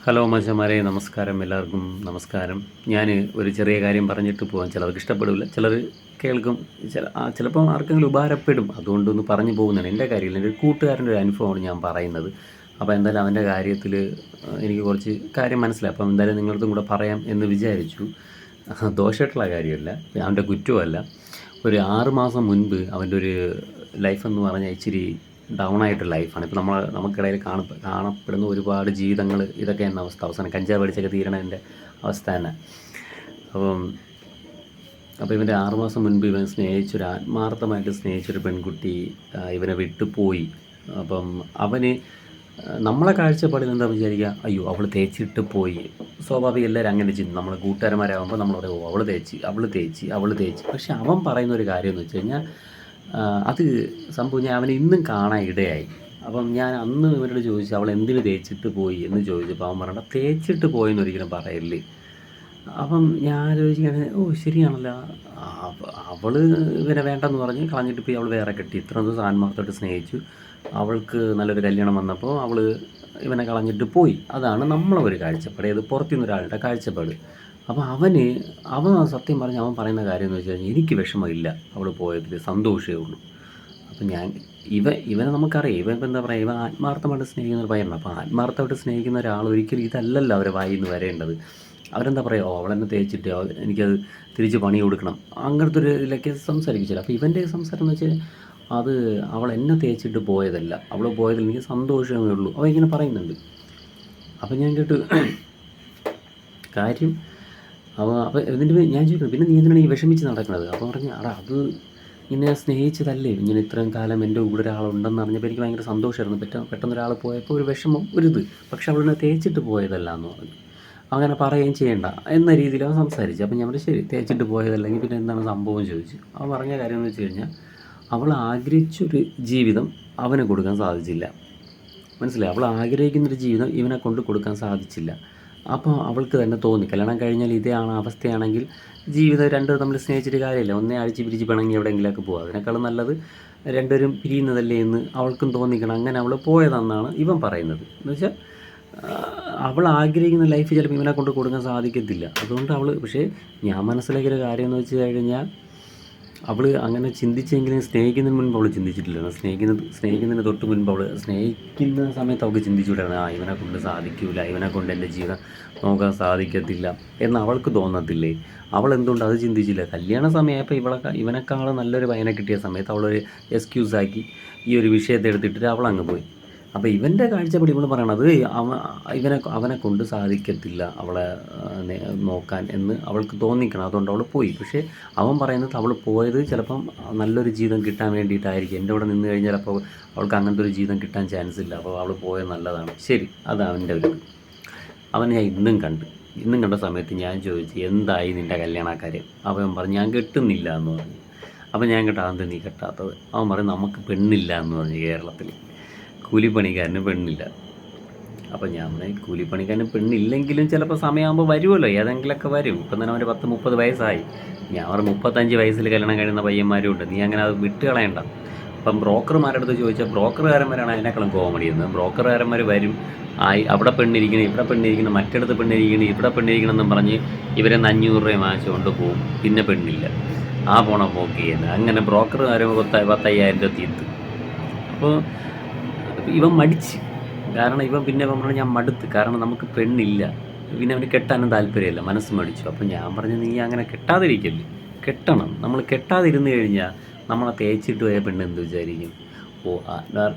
Hello മച്ചന്മാരെ, നമസ്കാരം. എല്ലാവർക്കും നമസ്കാരം. ഞാൻ ഒരു ചെറിയ കാര്യം പറഞ്ഞിട്ട് പോകാം. ചിലർക്ക് ഇഷ്ടപ്പെടില്ല, ചിലർ കേൾക്കും, ചിലപ്പം ആർക്കെങ്കിലും ഉപകാരപ്പെടും. അതുകൊണ്ടൊന്ന് പറഞ്ഞു പോകുന്നതാണ്. എൻ്റെ കാര്യമില്ല, എൻ്റെ ഒരു കൂട്ടുകാരൻ്റെ ഒരു അനുഭവമാണ് ഞാൻ പറയുന്നത്. അപ്പോൾ എന്തായാലും അവൻ്റെ കാര്യത്തിൽ എനിക്ക് കുറച്ച് കാര്യം മനസ്സിലായി. അപ്പം എന്തായാലും നിങ്ങളടുത്തും കൂടെ പറയാം എന്ന് വിചാരിച്ചു. ദോഷമായിട്ടുള്ള കാര്യമല്ല, അവൻ്റെ കുറ്റമല്ല. ഒരു 6 മാസം മുൻപ് അവൻ്റെ ഒരു ലൈഫെന്ന് പറഞ്ഞാൽ ഇച്ചിരി ഡൗൺ ആയിട്ട് ലൈഫാണ്. ഇപ്പോൾ നമുക്കിടയിൽ കാണപ്പെടുന്ന ഒരുപാട് ജീവിതങ്ങൾ ഇതൊക്കെ തന്നെ അവസ്ഥ. അവസാനം കഞ്ചാവ് അടിച്ചൊക്കെ തീരണതിൻ്റെ അവസ്ഥ തന്നെ. അപ്പോൾ ഇവൻ്റെ 6 മാസം മുൻപ് ഇവൻ ആത്മാർത്ഥമായിട്ട് സ്നേഹിച്ചൊരു പെൺകുട്ടി ഇവനെ വിട്ടു പോയി. അപ്പം അവന് നമ്മളെ കാഴ്ചപ്പാടിൽ എന്താ വിചാരിക്കുക, അയ്യോ അവൾ തേച്ചിട്ട് പോയി. സ്വാഭാവികം എല്ലാവരും അങ്ങനെ ചിന്തിക്കും. നമ്മൾ കൂട്ടുകാരന്മാരാകുമ്പോൾ നമ്മൾ പറയും, ഓ അവൾ തേച്ച്. പക്ഷെ അവൻ പറയുന്ന ഒരു കാര്യം എന്ന് വെച്ച് കഴിഞ്ഞാൽ, അത് സംഭവം ഞാൻ അവനെ ഇന്നും കാണാൻ ഇടയായി. അപ്പം ഞാൻ അന്ന് ഇവരോട് ചോദിച്ചു, അവൾ എന്തിന് തേച്ചിട്ട് പോയി എന്ന് ചോദിച്ചപ്പോൾ അവൻ പറയണ്ട, തേച്ചിട്ട് പോയെന്ന് ഒരിക്കലും പറയല്ലേ. അപ്പം ഞാൻ ആലോചിക്കുകയാണ്, ഓ ശരിയാണല്ലോ, അവൾ ഇവനെ വേണ്ടെന്ന് പറഞ്ഞ് കളഞ്ഞിട്ട് പോയി അവൾ വേറെ കെട്ടി. ഇത്ര ദിവസം ആത്മാർത്ഥമായിട്ട് സ്നേഹിച്ചു, അവൾക്ക് നല്ലൊരു കല്യാണം വന്നപ്പോൾ അവൾ ഇവനെ കളഞ്ഞിട്ട് പോയി. അതാണ് നമ്മളെ ഒരു കാഴ്ചപ്പാട്, ഇത് പുറത്തുനിന്ന് ഒരാളുടെ കാഴ്ചപ്പാട്. അപ്പോൾ അവൻ സത്യം പറഞ്ഞ് അവൻ പറയുന്ന കാര്യം എന്ന് വെച്ച് കഴിഞ്ഞാൽ, എനിക്ക് വിഷമമില്ല അവൾ പോയതിൽ, സന്തോഷമേ ഉള്ളൂ. അപ്പം ഇവനെ നമുക്കറിയാം, ഇവൻ ഇപ്പം എന്താ പറയുക, ഇവൻ ആത്മാർത്ഥമായിട്ട് സ്നേഹിക്കുന്ന ഒരു പയ്യനാണ്. അപ്പോൾ ആത്മാർത്ഥമായിട്ട് സ്നേഹിക്കുന്ന ഒരാൾ ഒരിക്കലും ഇതല്ലല്ലോ അവരെ വായിൽ നിന്ന് വരേണ്ടത്. അവരെന്താ പറയുക, അവളെന്നെ തേച്ചിട്ട് എനിക്കത് തിരിച്ച് പണി കൊടുക്കണം, അങ്ങനത്തെ ഒരു ഇതിലൊക്കെ സംസാരിക്കില്ല. അപ്പോൾ ഇവൻ്റെ സംസാരം എന്ന് വെച്ചാൽ, അത് അവൾ എന്നെ തേച്ചിട്ട് പോയതല്ല, അവൾ പോയതിൽ എനിക്ക് സന്തോഷമേ ഉള്ളൂ, അവൻ ഇങ്ങനെ പറയുന്നുണ്ട്. അപ്പം ഞാൻ കേട്ടു കാര്യം. അപ്പോൾ ഇതിൻ്റെ ഞാൻ ചോദിക്കണം, പിന്നെ നീ എന്തിനാണ് ഈ വിഷമിച്ച് നടക്കുന്നത്? അപ്പോൾ പറഞ്ഞ്, അത് ഇങ്ങനെ സ്നേഹിച്ചതല്ലേ, ഇങ്ങനെ ഇത്രയും കാലം എൻ്റെ കൂടെ ഒരാളുണ്ടെന്ന് അറിഞ്ഞപ്പോൾ എനിക്ക് ഭയങ്കര സന്തോഷമായിരുന്നു. പെട്ടെന്ന് ഒരാൾ പോയപ്പോൾ ഒരു വിഷമം, ഒരിത്. പക്ഷെ അവളിനെ തേച്ചിട്ട് പോയതല്ല എന്ന് പറഞ്ഞു. അങ്ങനെ പറയുകയും ചെയ്യേണ്ട എന്ന രീതിയിൽ അവൻ സംസാരിച്ചു. അപ്പം ഞാൻ പറഞ്ഞു, ശരി, തേച്ചിട്ട് പോയതല്ലെങ്കിൽ പിന്നെ എന്താണ് സംഭവം ചോദിച്ചു. അവൻ പറഞ്ഞ കാര്യം എന്ന് വെച്ച് കഴിഞ്ഞാൽ, അവൾ ആഗ്രഹിച്ചൊരു ജീവിതം അവന് കൊടുക്കാൻ സാധിച്ചില്ല. മനസ്സിലായി? അവൾ ആഗ്രഹിക്കുന്നൊരു ജീവിതം ഇവനെ കൊണ്ട് കൊടുക്കാൻ സാധിച്ചില്ല. അപ്പോൾ അവൾക്ക് തന്നെ തോന്നി, കല്യാണം കഴിഞ്ഞാൽ ഇതേ അവസ്ഥയാണെങ്കിൽ ജീവിതം രണ്ടും തമ്മിൽ സ്നേഹിച്ചിട്ട് കാര്യമില്ല, ഒന്നേ അഴിച്ച് പിരിച്ച് പിണങ്ങി എവിടെയെങ്കിലുമൊക്കെ പോകുക, അതിനേക്കാളും നല്ലത് രണ്ടുപേരും പിരിയുന്നതല്ലേ എന്ന് അവൾക്കും തോന്നിക്കണം. അങ്ങനെ അവൾ പോയതെന്നാണ് ഇവൻ പറയുന്നത്. എന്ന് വെച്ചാൽ അവൾ ആഗ്രഹിക്കുന്ന ലൈഫ് ചിലപ്പോൾ ഇവനെ കൊണ്ട് കൊടുക്കാൻ സാധിക്കത്തില്ല. അതുകൊണ്ട് പക്ഷേ ഞാൻ മനസ്സിലാക്കിയൊരു കാര്യം എന്ന് വെച്ച് കഴിഞ്ഞാൽ, അവൾ അങ്ങനെ ചിന്തിച്ചെങ്കിലും സ്നേഹിക്കുന്നതിന് മുൻപ് അവൾ ചിന്തിച്ചിട്ടില്ല. സ്നേഹിക്കുന്നതിന് തൊട്ട് മുൻപ് അവൾ സ്നേഹിക്കുന്ന സമയത്ത് അവൾക്ക് ചിന്തിച്ചുവിടാണ്, ഇവനെ കൊണ്ട് സാധിക്കില്ല, ഇവനെ കൊണ്ട് എൻ്റെ ജീവിതം നോക്കാൻ സാധിക്കത്തില്ല എന്ന് അവൾക്ക് തോന്നത്തില്ലേ? അവൾ എന്തുകൊണ്ട് അത് ചിന്തിച്ചില്ല? കല്യാണ സമയമായപ്പോൾ ഇവനെക്കാളും നല്ലൊരു പയ്യനെ കിട്ടിയ സമയത്ത് അവളൊരു എക്സ്ക്യൂസാക്കി ഈ ഒരു വിഷയത്തെ എടുത്തിട്ട് അവൾ അങ്ങ് പോയി. അപ്പോൾ ഇവൻ്റെ കാഴ്ചപ്പാട് ഇവൾ പറയണത്, അവനെ കൊണ്ട് സാധിക്കത്തില്ല അവളെ നോക്കാൻ എന്ന് അവൾക്ക് തോന്നിക്കണം, അതുകൊണ്ട് അവൾ പോയി. പക്ഷേ അവൻ പറയുന്നത്, അവൾ പോയത് ചിലപ്പം നല്ലൊരു ജീവിതം കിട്ടാൻ വേണ്ടിയിട്ടായിരിക്കും. എൻ്റെ കൂടെ നിന്ന് കഴിഞ്ഞാൽ അപ്പോൾ അവൾക്ക് അങ്ങനത്തെ ഒരു ജീവിതം കിട്ടാൻ ചാൻസ് ഇല്ല, അപ്പോൾ അവൾ പോയത് നല്ലതാണ്. ശരി, അത് അവൻ്റെ ഒരു അവൻ ഞാൻ ഇന്നും കണ്ട സമയത്ത് ഞാൻ ചോദിച്ചു, എന്തായി നിൻ്റെ കല്യാണക്കാര്യം? അവൻ പറഞ്ഞു, ഞാൻ കെട്ടുന്നില്ല എന്ന് പറഞ്ഞു. അപ്പോൾ ഞാൻ കേട്ടോ, അതെന്താ നീ കെട്ടാത്തത്? അവൻ പറയും, നമുക്ക് പെണ്ണില്ല എന്ന് പറഞ്ഞു കേരളത്തിൽ, കൂലിപ്പണിക്കാരന് പെണ്ണില്ല. അപ്പോൾ ഞാൻ പറഞ്ഞു, കൂലിപ്പണിക്കാരന് പെണ്ണില്ലെങ്കിലും ചിലപ്പോൾ സമയമാകുമ്പോൾ വരുമല്ലോ, ഏതെങ്കിലുമൊക്കെ വരും. ഇപ്പം തന്നെ അവൻ്റെ 10-30 വയസ്സായി. ഞാൻ പറഞ്ഞു, 35 വയസ്സിൽ കല്യാണം കഴിയുന്ന പയ്യന്മാരും ഉണ്ട്, നീ അങ്ങനെ അത് വിട്ട് കളയണ്ട. അപ്പം ബ്രോക്കർമാരുടെ അടുത്ത് ചോദിച്ചാൽ ബ്രോക്കർകാരന്മാരാണ് അതിനേക്കാളും കോമഡി എന്ന്. ബ്രോക്കർകാരന്മാർ വരും, അവിടെ പെണ്ണിരിക്കണം, ഇവിടെ പെണ്ണിരിക്കണം, മറ്റിടത്ത് പെണ്ണിരിക്കണം, ഇവിടെ പെണ്ണിരിക്കണം എന്നും പറഞ്ഞ് ഇവരെ 500 രൂപ വാങ്ങിച്ചുകൊണ്ട് പോകും. പിന്നെ പെണ്ണില്ല, ആ പോണ പോക്ക് ചെയ്യുന്നത്. അങ്ങനെ ബ്രോക്കർകാർ 10,000 രൂപ തീർത്ത്. അപ്പോൾ ഇവൻ മടിച്ച്, കാരണം ഇവൻ പറഞ്ഞു, ഞാൻ മടുത്ത്, കാരണം നമുക്ക് പെണ്ണില്ല, പിന്നെ അവന് കെട്ടാനും താല്പര്യമില്ല, മനസ്സ് മടിച്ചു. അപ്പം ഞാൻ പറഞ്ഞു, നീ അങ്ങനെ കെട്ടാതിരിക്കല്ലേ, കെട്ടണം. നമ്മൾ കെട്ടാതിരുന്ന് കഴിഞ്ഞാൽ നമ്മളെ തേച്ചിട്ട് പോയ പെണ്ണ് എന്ത് വിചാരിക്കും? ഓ,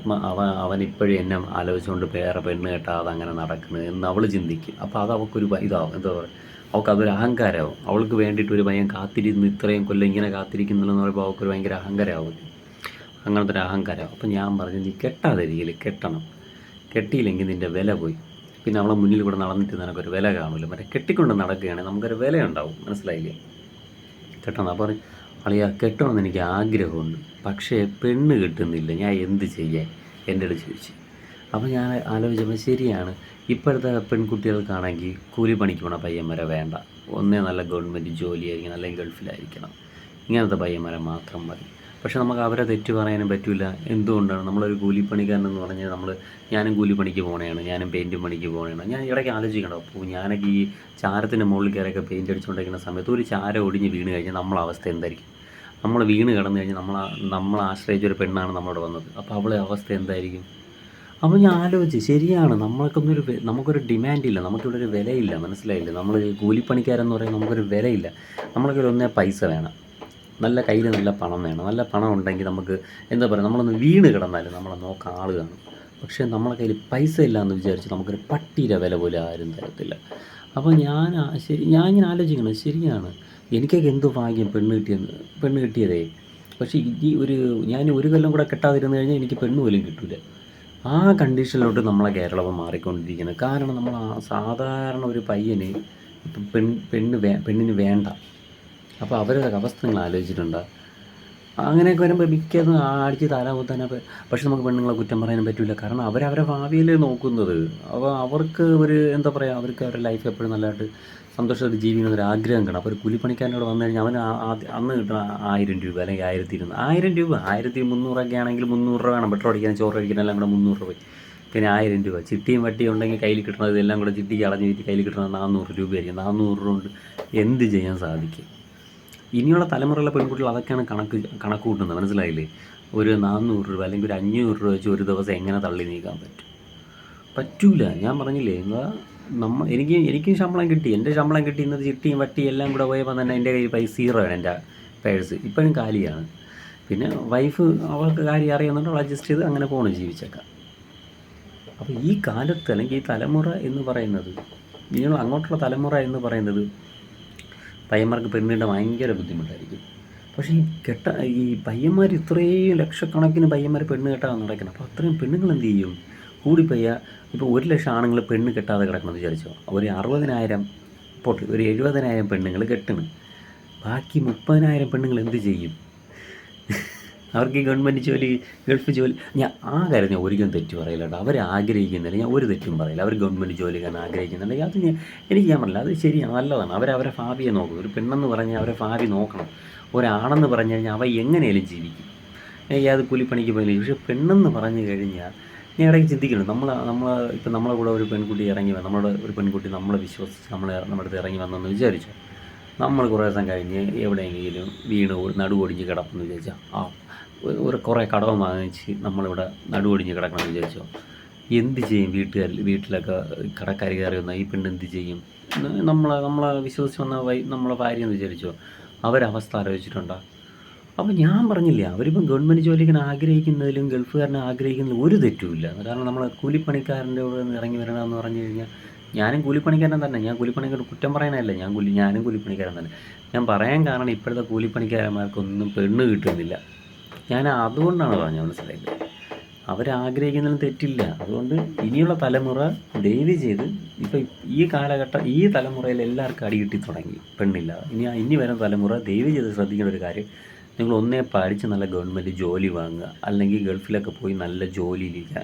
അവനിപ്പോഴും എന്നെ ആലോചിച്ചുകൊണ്ട് വേറെ പെണ്ണ് കെട്ടാതെ അങ്ങനെ നടക്കുന്നത് എന്ന് അവൾ ചിന്തിക്കും. അപ്പോൾ അത് അവൾക്കൊരു ഇതാവും, എന്താ പറയുക, അവൾക്ക് അതൊരു അഹങ്കാരമാവും. അവൾക്ക് വേണ്ടിയിട്ട് ഒരു പയ്യൻ കാത്തിരുന്ന് ഇത്രയും കൊല്ലം ഇങ്ങനെ കാത്തിരിക്കുന്നുള്ളെന്ന് പറയുമ്പോൾ അവൾക്കൊരു ഭയങ്കര അഹങ്കാരമാവും, അങ്ങനത്തെ ഒരു അഹങ്കാരം. അപ്പം ഞാൻ പറഞ്ഞു, നീ കെട്ടാതിരിക്കൽ, കെട്ടണം. കെട്ടിയില്ലെങ്കിൽ നിൻ്റെ വില പോയി, പിന്നെ അവളെ മുന്നിൽ കൂടെ നടന്നിട്ട് നിനക്കൊരു വില കാണില്ല. മറ്റേ കെട്ടിക്കൊണ്ട് നടക്കുകയാണെങ്കിൽ നമുക്കൊരു വിലയുണ്ടാവും, മനസ്സിലായില്ലേ? കെട്ടണം. അപ്പോൾ കെട്ടണമെന്ന് എനിക്ക് ആഗ്രഹമുണ്ട്, പക്ഷേ പെണ്ണ് കിട്ടുന്നില്ല, ഞാൻ എന്ത് ചെയ്യാൻ എൻ്റെ അടുത്ത് ചോദിച്ചു. അപ്പോൾ ഞാൻ ആലോചിച്ചപ്പോൾ ശരിയാണ്, ഇപ്പോഴത്തെ പെൺകുട്ടികൾക്കാണെങ്കിൽ കൂലിപ്പണിക്ക് പോണ പയ്യന്മാരെ വേണ്ട, ഒന്നേ നല്ല ഗവൺമെൻറ് ജോലിയായിരിക്കണം, അല്ലെങ്കിൽ ഗൾഫിലായിരിക്കണം, ഇങ്ങനത്തെ പയ്യന്മാരെ മാത്രം മതി. പക്ഷെ നമുക്ക് അവരെ തെറ്റ് പറയാനും പറ്റില്ല. എന്തുകൊണ്ടാണ് നമ്മളൊരു കൂലിപ്പണിക്കാരനെന്ന് പറഞ്ഞാൽ ഞാനും കൂലിപ്പണിക്ക് പോകണതാണ്, ഞാനും പെയിൻറ്റും പണിക്ക് പോകണതാണ്. ഞാൻ ഇടയ്ക്ക് ആലോചിക്കണം, അപ്പോൾ ഞാനൊക്കെ ഈ ചാരത്തിൻ്റെ മുകളിൽ കയറിയൊക്കെ പെയിൻറ്റ് അടിച്ചുകൊണ്ടിരിക്കുന്ന സമയത്ത് ഒരു ചാരം ഒടിഞ്ഞ് വീണ് കഴിഞ്ഞാൽ നമ്മളെ അവസ്ഥ എന്തായിരിക്കും? നമ്മൾ വീണ് കിടന്നു കഴിഞ്ഞാൽ നമ്മളെ ആശ്രയിച്ചൊരു പെണ്ണാണ് നമ്മളോട് വന്നത്. അപ്പോൾ അവളെ അവസ്ഥ എന്തായിരിക്കും? അപ്പോൾ ഞാൻ ആലോചിച്ച്, ശരിയാണ്, നമുക്കൊരു ഡിമാൻഡില്ല, നമുക്കിവിടെ ഒരു വിലയില്ല, മനസ്സിലായില്ലേ? നമ്മൾ കൂലിപ്പണിക്കാരെന്ന് പറയുമ്പോൾ നമുക്കൊരു വിലയില്ല. നമ്മളൊക്കെ ഒന്നേ പൈസ വേണം, നല്ല കയ്യിൽ നല്ല പണം വേണം. നല്ല പണം ഉണ്ടെങ്കിൽ നമുക്ക് എന്താ പറയുക, നമ്മളൊന്ന് വീണ് കിടന്നാലും നമ്മളെ നോക്കാൻ ആൾ കാണും. പക്ഷേ നമ്മളെ കയ്യിൽ പൈസ ഇല്ല എന്ന് വിചാരിച്ച് നമുക്കൊരു പട്ടിയുടെ വില പോലും ആരും തരത്തില്ല. അപ്പോൾ ഞാൻ ഇങ്ങനെ ആലോചിക്കണം, ശരിയാണ്, എനിക്കൊക്കെ എന്ത് ഭാഗ്യം പെണ്ണ് കിട്ടിയതേ. പക്ഷേ ഞാൻ ഒരു കൊല്ലം കൂടെ കെട്ടാതിരുന്ന് കഴിഞ്ഞാൽ എനിക്ക് പെണ്ണ് പോലും കിട്ടില്ല. ആ കണ്ടീഷനിലോട്ട് നമ്മളെ കേരളം മാറിക്കൊണ്ടിരിക്കുന്നത്. കാരണം സാധാരണ ഒരു പയ്യന് ഇപ്പം പെണ്ണിന് വേണ്ട. അപ്പോൾ അവരുടെ അവസ്ഥ നിങ്ങൾ ആലോചിച്ചിട്ടുണ്ടോ? അങ്ങനെയൊക്കെ വരുമ്പോൾ മിക്കതും അടിച്ച് തലകുത്താനൊക്കെ. പക്ഷെ നമുക്ക് പെണ്ണുങ്ങളെ കുറ്റം പറയാനും പറ്റില്ല, കാരണം അവരവരെ ഭാവിയിൽ നോക്കുന്നത്. അപ്പോൾ അവർക്ക് എന്താ പറയുക, അവർക്ക് അവരുടെ ലൈഫ് എപ്പോഴും നല്ലതായിട്ട് സന്തോഷമായിട്ട് ജീവിക്കുന്ന ഒരു ആഗ്രഹം കാണും. അപ്പോൾ ഒരു കൂലിപ്പണിക്കാരനോട് വന്നു കഴിഞ്ഞാൽ അവന് അന്ന് കിട്ടുന്ന 1000 രൂപ അല്ലെങ്കിൽ 1200, 1000 രൂപ 1300 ആണെങ്കിൽ 300 രൂപ വേണം പെട്രോൾ അടിക്കാൻ, ചോറ് കഴിക്കാൻ, എല്ലാം കൂടെ 300 രൂപ. പിന്നെ 1000 രൂപ ചിട്ടിയും വട്ടിയും ഉണ്ടെങ്കിൽ കയ്യിൽ കിട്ടുന്നത് എല്ലാം കൂടെ ചിട്ടിക്ക് കളഞ്ഞ് വീട്ടിൽ കയ്യിൽ കിട്ടുന്നത് 400 രൂപയായിരിക്കും. 400 രൂപ കൊണ്ട് എന്ത് ചെയ്യാൻ സാധിക്കും? ഇനിയുള്ള തലമുറയിലെ പെൺകുട്ടികൾ അതൊക്കെയാണ് കണക്ക് കൂട്ടുന്നത്, മനസ്സിലായില്ലേ? ഒരു 400 രൂപ അല്ലെങ്കിൽ ഒരു 500 രൂപ വെച്ച് ഒരു ദിവസം എങ്ങനെ തള്ളി നീക്കാൻ പറ്റൂല. ഞാൻ പറഞ്ഞില്ലേ, എനിക്കും ശമ്പളം കിട്ടി, എൻ്റെ ശമ്പളം കിട്ടി. ഇന്നത് ചിട്ടിയും വട്ടി എല്ലാം കൂടെ പോയപ്പോൾ തന്നെ എൻ്റെ കയ്യിൽ പൈസ 0 ആണ്. എൻ്റെ പേഴ്സ് ഇപ്പോഴും കാലിയാണ്. പിന്നെ വൈഫ് അവൾക്ക് കാര്യം അറിയുന്നുണ്ട്, അവൾ അഡ്ജസ്റ്റ് ചെയ്ത് അങ്ങനെ പോകണം, ജീവിച്ചേക്കാം. അപ്പോൾ ഈ കാലത്ത് അല്ലെങ്കിൽ ഈ തലമുറ എന്ന് പറയുന്നത്, ഇനിയുള്ള അങ്ങോട്ടുള്ള തലമുറ എന്ന് പറയുന്നത്, പയ്യന്മാർക്ക് പെണ്ണിൻ്റെ ഭയങ്കര ബുദ്ധിമുട്ടായിരിക്കും. പക്ഷേ ഈ പയ്യന്മാർ ഇത്രയും ലക്ഷക്കണക്കിന് പയ്യന്മാർ പെണ്ണ് കെട്ടാതെ നടക്കണം. അപ്പോൾ അത്രയും പെണ്ണുങ്ങൾ എന്ത് ചെയ്യും? കൂടിപ്പയ്യ ഇപ്പോൾ 1,00,000 ആണുങ്ങൾ പെണ്ണ് കെട്ടാതെ കിടക്കണമെന്ന് വിചാരിച്ചോ, ഒരു 60,000 പോട്ടെ, ഒരു 70,000 പെണ്ണുങ്ങൾ കെട്ടണം. ബാക്കി 30,000 പെണ്ണുങ്ങൾ എന്ത് ചെയ്യും? അവർക്ക് ഈ ഗവൺമെൻറ് ജോലി, ഗൾഫ് ജോലി, ഞാൻ ആ കാര്യം ഞാൻ ഒരിക്കലും തെറ്റ് പറയില്ല കേട്ടോ. അവർ ആഗ്രഹിക്കുന്നില്ല, ഞാൻ ഒരു തെറ്റും പറയില്ല. അവർ ഗവൺമെൻറ് ജോലി കാരണം ആഗ്രഹിക്കുന്നുണ്ടെങ്കിൽ അത് ഞാൻ പറയില്ല, അത് ശരിയാണ്, നല്ലതാണ്. അവരവരെ ഭാവിയെ നോക്കും. ഒരു പെണ്ണെന്ന് പറഞ്ഞാൽ അവരെ ഭാവി നോക്കണം. ഒരാണെന്ന് പറഞ്ഞു കഴിഞ്ഞാൽ അവ എങ്ങനെയാലും ജീവിക്കും, ഏത് കൂലിപ്പണിക്ക് പോയില്ല. പക്ഷേ പെണ്ണെന്ന് പറഞ്ഞു കഴിഞ്ഞാൽ ഞാൻ ഇടയ്ക്ക് ചിന്തിക്കണം, ഇപ്പം നമ്മളെ കൂടെ ഒരു പെൺകുട്ടി നമ്മുടെ ഒരു പെൺകുട്ടി നമ്മളെ വിശ്വസിച്ച് നമ്മുടെ അടുത്ത് ഇറങ്ങി വന്നെന്ന് വിചാരിച്ചു. നമ്മൾ കുറേ ദിവസം കഴിഞ്ഞ് എവിടെയെങ്കിലും വീണ് നടുവൊടിഞ്ഞ് കിടക്കുമെന്ന് വിചാരിച്ചാൽ, കുറേ കടം വാങ്ങിച്ച് നമ്മളിവിടെ നടുവൊടിഞ്ഞ് കിടക്കണമെന്ന് വിചാരിച്ചോ, എന്ത് ചെയ്യും? വീട്ടിലൊക്കെ കടക്കാർ കയറി വന്നാൽ ഈ പെണ്ണ് എന്ത് ചെയ്യും? നമ്മളെ വിശ്വസിച്ച് വന്ന നമ്മളെ ഭാര്യ എന്ന് വിചാരിച്ചോ, അവരവസ്ഥ ആലോചിച്ചിട്ടുണ്ടോ? അപ്പോൾ ഞാൻ പറഞ്ഞില്ലേ, അവരിപ്പം ഗവൺമെൻറ് ജോലിക്കാണ് ആഗ്രഹിക്കുന്നതിലും ഗൾഫുകാരനെ ആഗ്രഹിക്കുന്നതിലും ഒരു തെറ്റുമില്ല. കാരണം നമ്മൾ കൂലിപ്പണിക്കാരൻ്റെ കൂടെ ഇറങ്ങി വരണമെന്ന് പറഞ്ഞു കഴിഞ്ഞാൽ, ഞാനും കൂലിപ്പണിക്കാരൻ തന്നെ. ഞാൻ കൂലിപ്പണിക്കാരൻ കുറ്റം പറയാനല്ല, ഞാനും കൂലിപ്പണിക്കാരൻ തന്നെ. ഞാൻ പറയാൻ കാരണം ഇപ്പോഴത്തെ കൂലിപ്പണിക്കാരന്മാർക്കൊന്നും പെണ്ണ് കിട്ടുന്നില്ല. ഞാൻ അതുകൊണ്ടാണ് പറഞ്ഞത്, മനസ്സിലായില്ലേ? അവരാഗ്രഹിക്കുന്നതിലും തെറ്റില്ല. അതുകൊണ്ട് ഇനിയുള്ള തലമുറ ദയവ് ചെയ്ത്, ഇപ്പം ഈ തലമുറയിൽ എല്ലാവർക്കും അടി കിട്ടി തുടങ്ങി പെണ്ണില്ല. ഇനി വരുന്ന തലമുറ ദയവ് ചെയ്ത് ശ്രദ്ധിക്കേണ്ട ഒരു കാര്യം, നിങ്ങൾ ഒന്നേ പഠിച്ച് നല്ല ഗവൺമെൻറ് ജോലി വാങ്ങുക, അല്ലെങ്കിൽ ഗൾഫിലൊക്കെ പോയി നല്ല ജോലിയിലിരിക്കുക.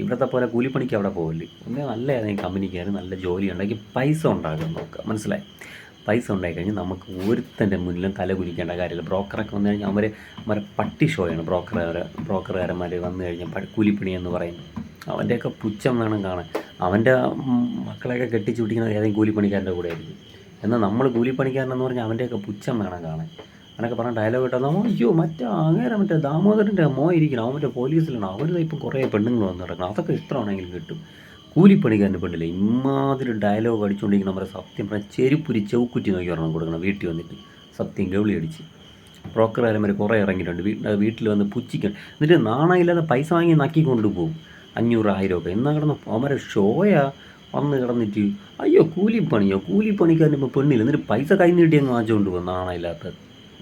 ഇവിടുത്തെ പോലെ കൂലിപ്പണിക്ക് അവിടെ പോകല്ലേ, ഒന്നേ നല്ല ഏതെങ്കിലും കമ്പനിക്കാർ നല്ല ജോലി ഉണ്ടെങ്കിൽ പൈസ ഉണ്ടാകാൻ നോക്കുക, മനസ്സിലായി? പൈസ ഉണ്ടായി കഴിഞ്ഞാൽ നമുക്ക് ഒരുത്തൻ്റെ മുന്നിലും തല കുലിക്കേണ്ട കാര്യമില്ല. ബ്രോക്കറൊക്കെ വന്നു കഴിഞ്ഞാൽ അവരെ പട്ടി ഷോയാണ്. ബ്രോക്കറുകാരന്മാർ വന്നു കഴിഞ്ഞാൽ കൂലിപ്പണി എന്ന് പറയുന്നത് അവൻ്റെയൊക്കെ പുച്ഛം വേണം കാണാൻ. അവൻ്റെ മക്കളെയൊക്കെ കെട്ടിച്ചു പിടിക്കുന്നത് ഏതെങ്കിലും കൂലിപ്പണിക്കാരൻ്റെ കൂടെ ആയിരിക്കും. എന്നാൽ നമ്മൾ കൂലിപ്പണിക്കാരനെന്ന് പറഞ്ഞാൽ അവൻ്റെയൊക്കെ പുച്ഛം വേണം കാണാൻ. അങ്ങനെയൊക്കെ പറഞ്ഞ ഡയലോഗ് ഇട്ടാൽ അയ്യോ മറ്റേ ദാമോദരൻ്റെ ഇരിക്കണം, അവൻ മറ്റേ പോലീസിലാണ്, അവരുടെ ഇപ്പോൾ കുറേ പെണ്ണുങ്ങൾ വന്ന് കിടക്കണം, അതൊക്കെ ഇത്ര ആണെങ്കിലും കിട്ടും. കൂലിപ്പണിക്കാരൻ്റെ പെണ്ണില്ല ഇമാതിരി ഡയലോഗ് അടിച്ചുകൊണ്ടിരിക്കുന്ന നമ്മുടെ സത്യം പറഞ്ഞാൽ ചെരുപ്പുരി ചൗക്കുറ്റി നോക്കി ഒരെണ്ണം കൊടുക്കണം വീട്ടിൽ വന്നിട്ട്. സത്യം ഗൗളി അടിച്ച് ബ്രോക്കർമാർ കുറേ ഇറങ്ങിയിട്ടുണ്ട്. വീട്ടിൽ വന്ന് പുച്ഛിക്കണം, എന്നിട്ട് നാണമില്ലാതെ പൈസ വാങ്ങി നക്കി കൊണ്ടുപോകും 500, 1000 ഒക്കെ. എന്നാൽ കിടന്ന് അവരെ ഷോയാ വന്ന് കിടന്നിട്ട് അയ്യോ കൂലിപ്പണിക്കാരൻ്റെ ഇപ്പോൾ പെണ്ണില്ല, എന്നിട്ട് പൈസ കൈ നീട്ടി അങ്ങ് വാങ്ങിച്ചുകൊണ്ട് പോകും നാണമില്ലാത്ത.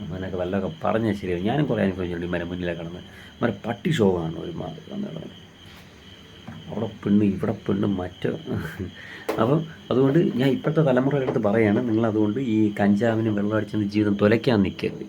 അങ്ങനെയൊക്കെ വല്ലതൊക്കെ പറഞ്ഞാൽ ശരിയാവും. ഞാനും കുറേ അനുഭവിച്ചിട്ടുണ്ട് ഇവരെ മുന്നിലെ കിടന്ന് പട്ടി ഷോ ആണ് ഒരു മാറി വന്ന് കിടന്ന്. അവിടെ പെണ്ണ് ഇവിടെ പെണ്ണ് അപ്പം അതുകൊണ്ട് ഞാൻ ഇപ്പോഴത്തെ തലമുറയുടെ അടുത്ത് പറയുകയാണ്, നിങ്ങളതുകൊണ്ട് ഈ കഞ്ചാവിന് വെള്ളമടിച്ചെന്ന് ജീവിതം തുലയ്ക്കാൻ നിൽക്കരുത്.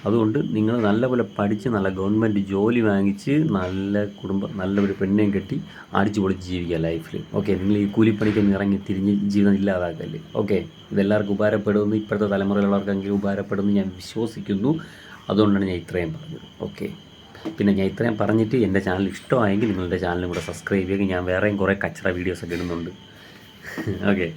അതുകൊണ്ട് നിങ്ങൾ നല്ലപോലെ പഠിച്ച് നല്ല ഗവൺമെൻറ് ജോലി വാങ്ങിച്ച് നല്ലൊരു പെണ്ണിനെയും കെട്ടി അടിച്ചു പൊളിച്ച് ജീവിക്കുക ലൈഫിൽ. ഓക്കെ, നിങ്ങൾ ഈ കൂലിപ്പണിക്കൊന്ന് ഇറങ്ങി തിരിഞ്ഞ് ജീവിതം ഇല്ലാതാക്കല്ലേ. ഓക്കെ, ഇതെല്ലാവർക്കും ഉപകാരപ്പെടുമെന്ന്, ഇപ്പോഴത്തെ തലമുറയിലുള്ളവർക്കെങ്കിലും ഉപകാരപ്പെടുമെന്ന് ഞാൻ വിശ്വസിക്കുന്നു. അതുകൊണ്ടാണ് ഞാൻ ഇത്രയും പറഞ്ഞത്. ഓക്കെ, പിന്നെ ഞാൻ ഇത്രയും പറഞ്ഞിട്ട് എൻ്റെ ചാനൽ ഇഷ്ടമായെങ്കിൽ നിങ്ങളുടെ ചാനലും കൂടെ സബ്സ്ക്രൈബ് ചെയ്യുക. ഞാൻ വേറെയും കുറേ കച്ചറ വീഡിയോസൊക്കെ ഇടുന്നുണ്ട്. ഓക്കെ.